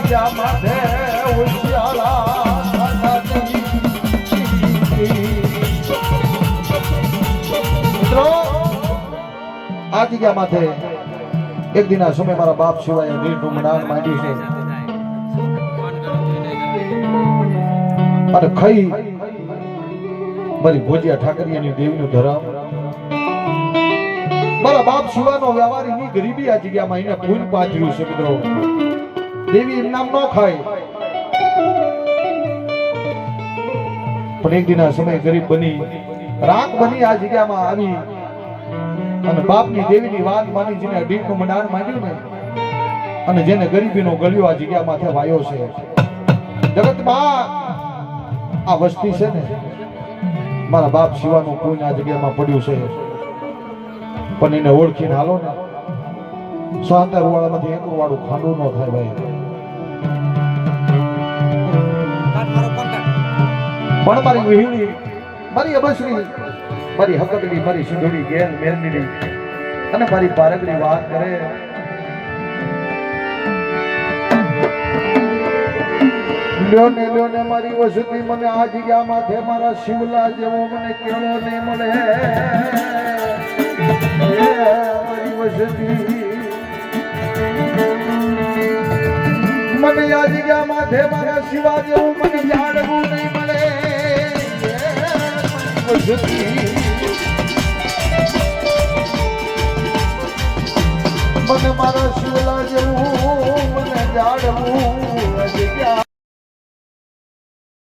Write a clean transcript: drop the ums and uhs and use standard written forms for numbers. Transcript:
જગ્યા માથે ઉશિયાળા મિત્રો આ જગ્યા માથે એક દિન આ સમય મારા બાપ સિવાય રીતનું મનાન માંડ્યું છે અને ખાઈ મારી ભોજિયા ઠાકરિયાની દેવીનું ધરમ મારા બાપ સિવાનો વ્યવહારીની ગરીબી આ જગ્યામાં એને પૂન પાથર્યું છે મિત્રો દેવી એમ નામ ન ખાય પણ એક દિન આ સમય ગરીબ બની રાખ બની આ જગ્યામાં આવી અને બાપની દેવીની વાત માની જેને અઢીકનું મંડાણ માંડ્યું ને અને જેને ગરીબીનો ગળ્યો આ જગ્યામાંથી વાયો છે જગતમાં આ વસ્તી છે ને મારા બાપ શિવાનું પૂન આ જગ્યામાં પડ્યું છે પણ એને ઓળખીને હાલો ને 70 વાળામાંથી 1 વાળું ખાંડું ન થાય ભાઈ પણ મારી વિહીણી મારી અબસરી મારી હકકડી મારી સિંધુડી ગેલ મેરડી અને મારી પારગડી વાત કરે લ્યો ને મારી વસતી મને આ જગ્યા માથે મારા શિવલા જેવો મને કેળો નહીં મળે મારી વસતી મને આ જગ્યા માથે મારા શિવા જેવું મને જાણવું નહીં મળે મને મારા શિવલા જેવું મને જાણવું